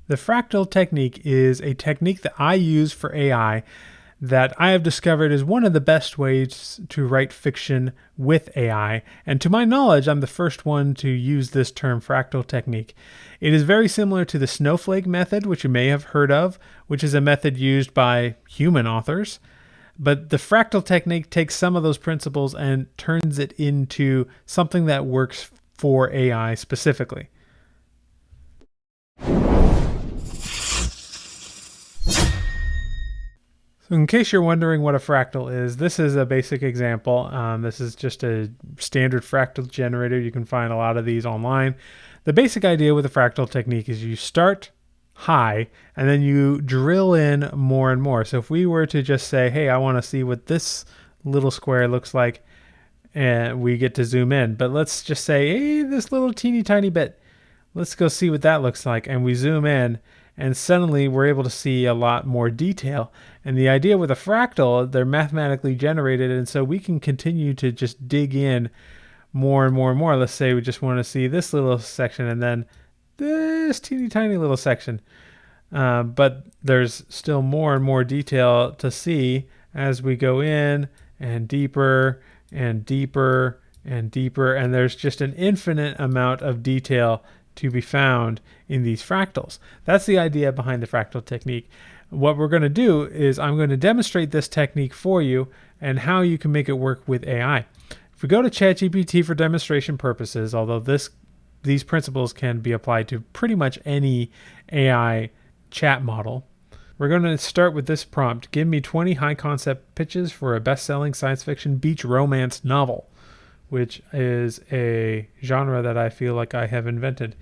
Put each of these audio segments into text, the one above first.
The fractal technique is a technique that I use for AI that I have discovered is one of the best ways to write fiction with AI. And to my knowledge, I'm the first one to use this term fractal technique. It is very similar to the snowflake method, which you may have heard of, which is a method used by human authors. But the fractal technique takes some of those principles and turns it into something that works for AI specifically. So in case you're wondering what a fractal is, this is a basic example. This is just a standard fractal generator. You can find a lot of these online. The basic idea with the fractal technique is you start high and then you drill in more and more. So if we were to just say, hey, I want to see what this little square looks like, and we get to zoom in. But let's just say, hey, this little teeny tiny bit, let's go see what that looks like. And we zoom in, and suddenly we're able to see a lot more detail. And the idea with a fractal, they're mathematically generated, and so we can continue to just dig in more and more and more. Let's say we just want to see this little section and then this teeny tiny little section. But there's still more and more detail to see as we go in and deeper and deeper and deeper. And there's just an infinite amount of detail to be found in these fractals. That's the idea behind the fractal technique. What we're going to do is I'm going to demonstrate this technique for you and how you can make it work with AI. If we go to ChatGPT for demonstration purposes, although these principles can be applied to pretty much any AI chat model, we're going to start with this prompt. Give me 20 high concept pitches for a best-selling science fiction beach romance novel, which is a genre that I feel like I have invented.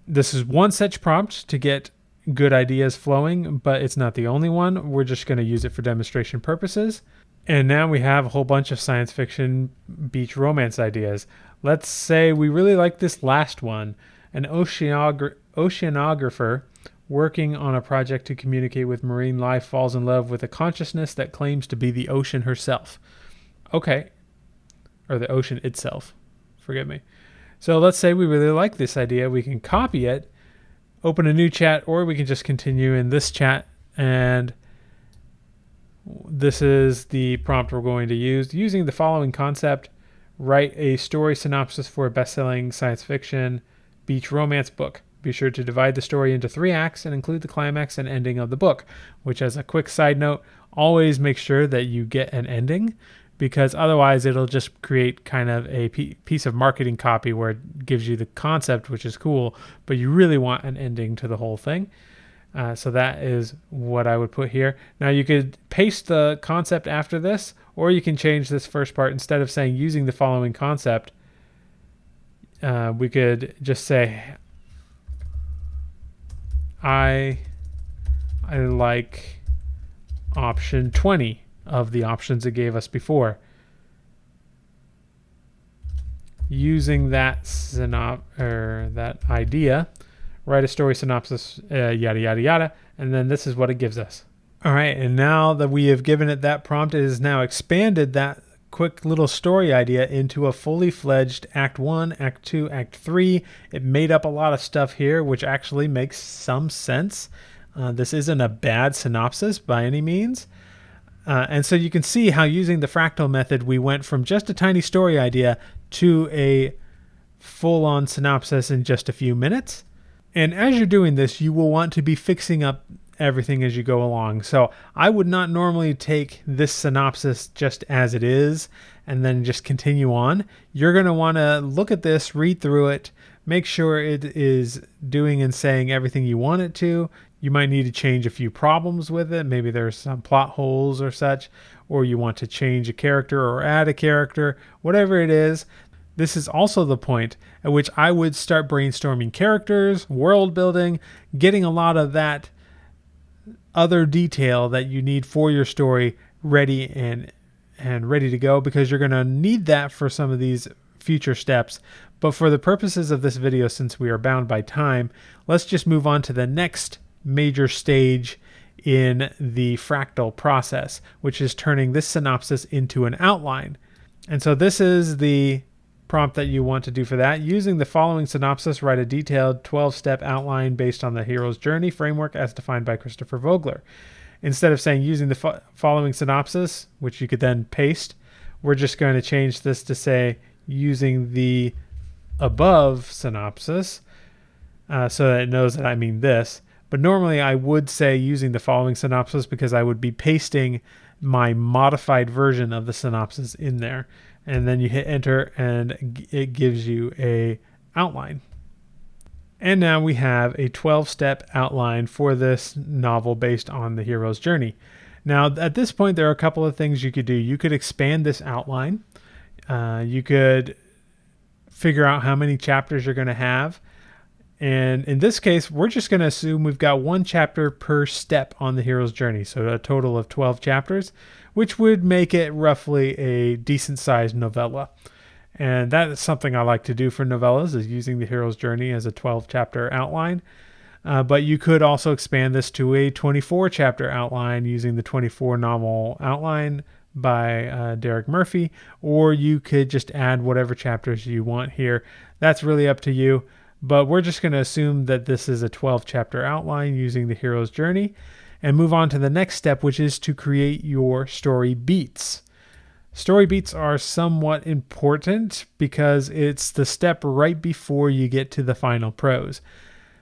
This is one such prompt to get good ideas flowing, but it's not the only one. We're just going to use it for demonstration purposes. And now we have a whole bunch of science fiction beach romance ideas. Let's say we really like this last one. An oceanographer working on a project to communicate with marine life falls in love with a consciousness that claims to be the ocean herself. Okay. Or the ocean itself. Forgive me. So let's say we really like this idea. We can copy it, open a new chat, or we can just continue in this chat. And this is the prompt we're going to use. Using the following concept, write a story synopsis for a best-selling science fiction beach romance book. Be sure to divide the story into 3 acts and include the climax and ending of the book, which, as a quick side note, always make sure that you get an ending, because otherwise it'll just create kind of a piece of marketing copy where it gives you the concept, which is cool, but you really want an ending to the whole thing. So that is what I would put here. Now you could paste the concept after this, or you can change this first part. Instead of saying using the following concept, we could just say, I like option 20 of the options it gave us before. Using that that idea, write a story synopsis, yada, yada, yada, and then this is what it gives us. All right, and now that we have given it that prompt, it has now expanded that quick little story idea into a fully fledged Act 1, Act 2, Act 3. It made up a lot of stuff here, which actually makes some sense. This isn't a bad synopsis by any means. And so you can see how using the fractal method, we went from just a tiny story idea to a full-on synopsis in just a few minutes. And as you're doing this, you will want to be fixing up everything as you go along. So I would not normally take this synopsis just as it is and then just continue on. You're going to want to look at this, read through it, make sure it is doing and saying everything you want it to. You might need to change a few problems with it. Maybe there's some plot holes or such, or you want to change a character or add a character, whatever it is. This is also the point at which I would start brainstorming characters, world building, getting a lot of that other detail that you need for your story ready and ready to go, because you're going to need that for some of these future steps. But for the purposes of this video, since we are bound by time, let's just move on to the next major stage in the fractal process, which is turning this synopsis into an outline. And so this is the prompt that you want to do for that. Using the following synopsis, write a detailed 12-step outline based on the hero's journey framework as defined by Christopher Vogler. Instead of saying using the following synopsis, which you could then paste, we're just going to change this to say using the above synopsis, so that it knows that I mean this. But normally I would say using the following synopsis because I would be pasting my modified version of the synopsis in there. And then you hit enter and it gives you a outline. And now we have a 12-step outline for this novel based on the hero's journey. Now, at this point, there are a couple of things you could do. You could expand this outline. You could figure out how many chapters you're going to have. And in this case, we're just going to assume we've got one chapter per step on the hero's journey. So a total of 12 chapters, which would make it roughly a decent-sized novella. And that is something I like to do for novellas, is using the hero's journey as a 12-chapter outline. But you could also expand this to a 24-chapter outline using the 24-novel outline by Derek Murphy, or you could just add whatever chapters you want here. That's really up to you. But we're just going to assume that this is a 12-chapter outline using the hero's journey and move on to the next step, which is to create your story beats. Story beats are somewhat important because it's the step right before you get to the final prose.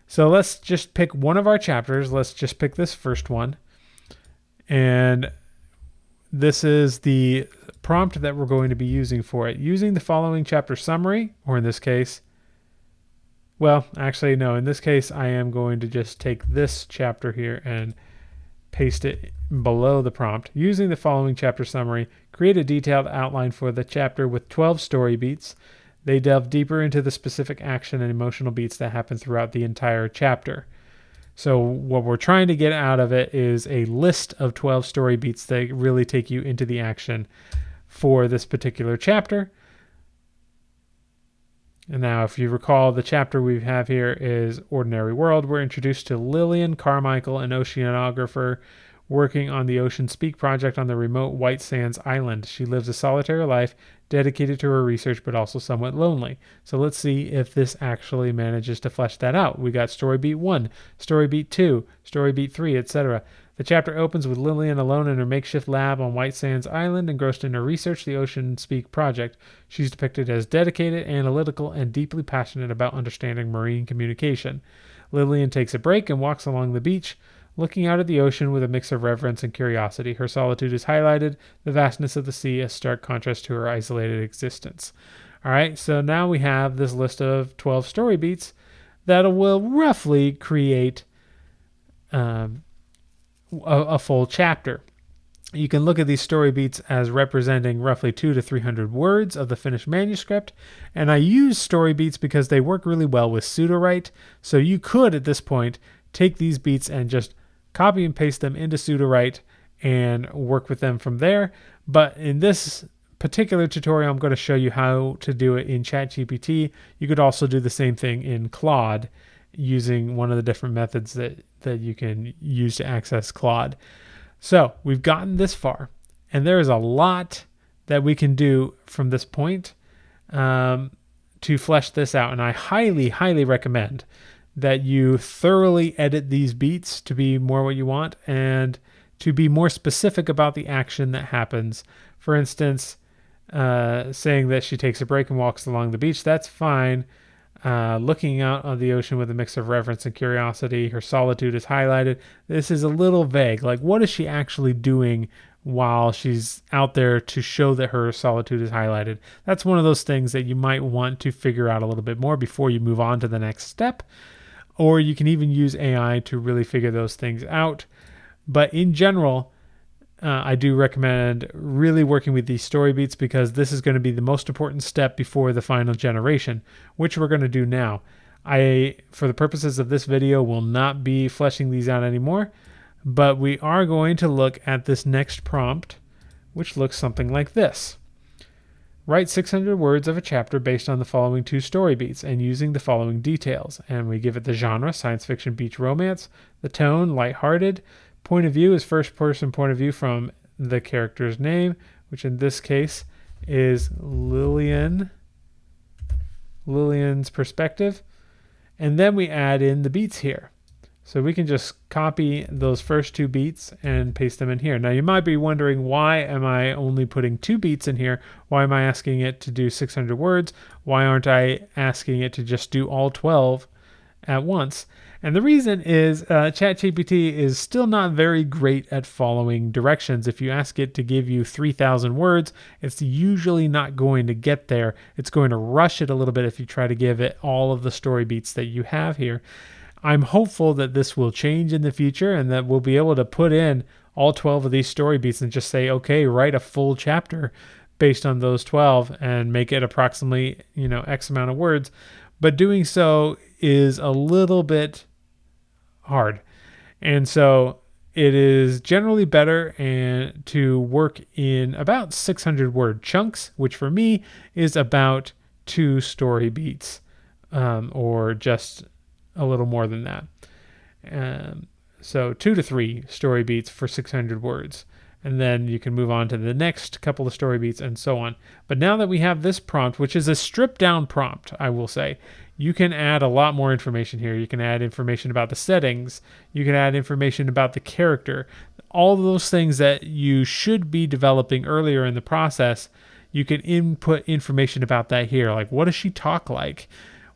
So let's just pick one of our chapters. Let's just pick this first one. And this is the prompt that we're going to be using for it. Using the following chapter summary, or in this case, well, actually, no, in this case, I am going to just take this chapter here and paste it below the prompt. Using the following chapter summary, create a detailed outline for the chapter with 12 story beats. They delve deeper into the specific action and emotional beats that happen throughout the entire chapter. So what we're trying to get out of it is a list of 12 story beats that really take you into the action for this particular chapter. And now, if you recall, the chapter we have here is Ordinary World. We're introduced to Lillian Carmichael, an oceanographer working on the Ocean Speak project on the remote White Sands Island. She lives a solitary life, dedicated to her research, but also somewhat lonely. So let's see if this actually manages to flesh that out. We got story beat 1, story beat 2, story beat 3, etc. The chapter opens with Lillian alone in her makeshift lab on White Sands Island, engrossed in her research, the Ocean Speak project. She's depicted as dedicated, analytical, and deeply passionate about understanding marine communication. Lillian takes a break and walks along the beach, looking out at the ocean with a mix of reverence and curiosity. Her solitude is highlighted, the vastness of the sea, a stark contrast to her isolated existence. All right, so now we have this list of 12 story beats that will roughly create a full chapter. You can look at these story beats as representing roughly 200 to 300 words of the finished manuscript, and I use story beats because they work really well with pseudowrite. So you could, at this point, take these beats and just copy and paste them into pseudowrite and work with them from there. But in this particular tutorial, I'm going to show you how to do it in ChatGPT. You could also do the same thing in Claude using one of the different methods that you can use to access Claude. So we've gotten this far, and there is a lot that we can do from this point to flesh this out. And I highly, highly recommend that you thoroughly edit these beats to be more what you want and to be more specific about the action that happens. For instance, saying that she takes a break and walks along the beach, that's fine. Looking out on the ocean with a mix of reverence and curiosity. Her solitude is highlighted. This is a little vague. Like, what is she actually doing while she's out there to show that her solitude is highlighted? That's one of those things that you might want to figure out a little bit more before you move on to the next step. Or you can even use AI to really figure those things out. But in general, I do recommend really working with these story beats because this is going to be the most important step before the final generation, which we're going to do now. I, for the purposes of this video, will not be fleshing these out anymore, but we are going to look at this next prompt, which looks something like this. Write 600 words of a chapter based on the following 2 story beats and using the following details. And we give it the genre, science fiction, beach romance, the tone, lighthearted. Point of view is first-person point of view from the character's name, which in this case is Lillian Lillian's perspective. And then we add in the beats here. So we can just copy those first 2 beats and paste them in here. Now you might be wondering, why am I only putting 2 beats in here? Why am I asking it to do 600 words? Why aren't I asking it to just do all 12 at once? And the reason is ChatGPT is still not very great at following directions. If you ask it to give you 3,000 words, it's usually not going to get there. It's going to rush it a little bit if you try to give it all of the story beats that you have here. I'm hopeful that this will change in the future and that we'll be able to put in all 12 of these story beats and just say, okay, write a full chapter based on those 12 and make it approximately, X amount of words. But doing so is a little bit hard. And so it is generally better to work in about 600 word chunks, which for me is about 2 story beats, or just a little more than that. So 2 to 3 story beats for 600 words. And then you can move on to the next couple of story beats and so on. But now that we have this prompt, which is a stripped down prompt, I will say, you can add a lot more information here. You can add information about the settings. You can add information about the character. All those things that you should be developing earlier in the process, you can input information about that here. Like, what does she talk like?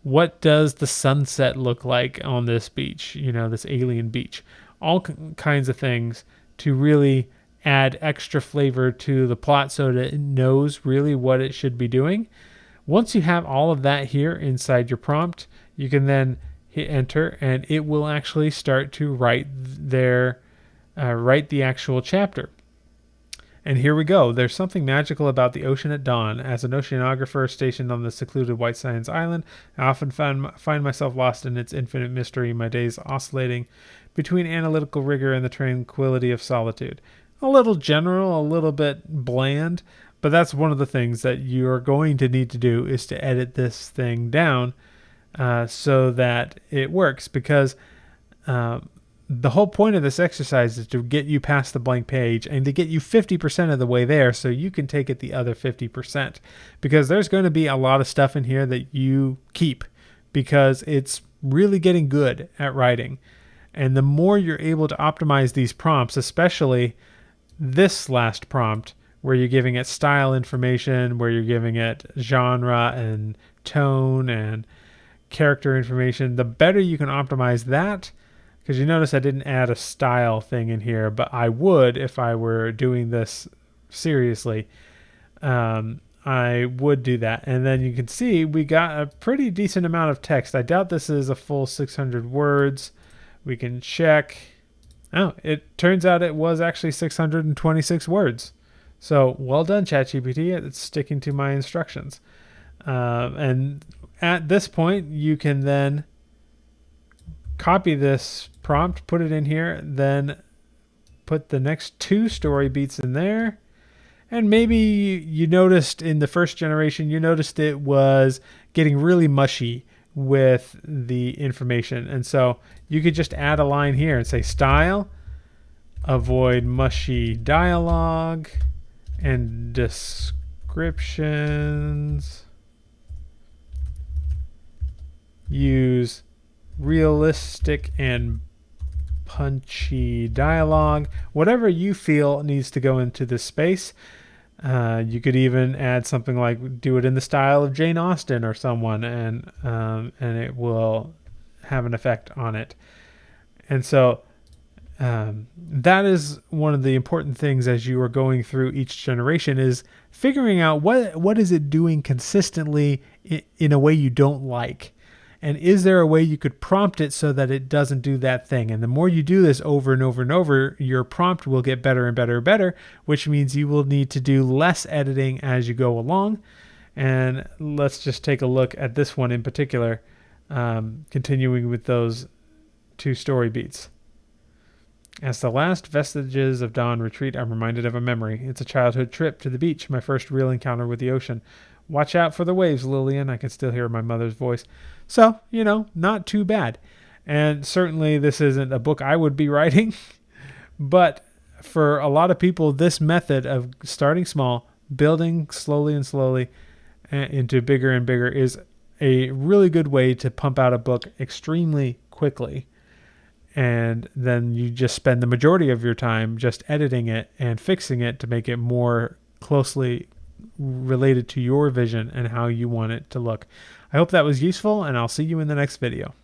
What does the sunset look like on this beach, this alien beach? All kinds of things to really add extra flavor to the plot so that it knows really what it should be doing. Once you have all of that here inside your prompt, you can then hit enter and it will actually start to write the actual chapter. And here we go. There's something magical about the ocean at dawn. As an oceanographer stationed on the secluded White Sands Island, I often find myself lost in its infinite mystery, my days oscillating between analytical rigor and the tranquility of solitude. A little general, a little bit bland, but that's one of the things that you're going to need to do, is to edit this thing down so that it works, because the whole point of this exercise is to get you past the blank page and to get you 50% of the way there so you can take it the other 50%, because there's going to be a lot of stuff in here that you keep because it's really getting good at writing. And the more you're able to optimize these prompts, especially this last prompt where you're giving it style information, where you're giving it genre and tone and character information, the better you can optimize that. Because you notice I didn't add a style thing in here, but I would if I were doing this seriously. I would do that. And then you can see we got a pretty decent amount of text. I doubt this is a full 600 words. We can check. Oh, it turns out it was actually 626 words. So well done, ChatGPT. It's sticking to my instructions. And at this point, you can then copy this prompt, put it in here, then put the next 2 story beats in there. And maybe you noticed in the first generation, it was getting really mushy with the information. And so you could just add a line here and say style, avoid mushy dialogue and descriptions, use realistic and punchy dialogue, whatever you feel needs to go into this space. You could even add something like do it in the style of Jane Austen or someone, and it will have an effect on it. And so that is one of the important things as you are going through each generation, is figuring out what is it doing consistently in a way you don't like. And is there a way you could prompt it so that it doesn't do that thing? And the more you do this over and over and over, your prompt will get better and better and better, which means you will need to do less editing as you go along. And let's just take a look at this one in particular, continuing with those 2 story beats. As the last vestiges of dawn retreat, I'm reminded of a memory. It's a childhood trip to the beach, my first real encounter with the ocean. Watch out for the waves, Lillian. I can still hear my mother's voice. So, not too bad. And certainly this isn't a book I would be writing. But for a lot of people, this method of starting small, building slowly and slowly into bigger and bigger is a really good way to pump out a book extremely quickly. And then you just spend the majority of your time just editing it and fixing it to make it more closely related to your vision and how you want it to look. I hope that was useful, and I'll see you in the next video.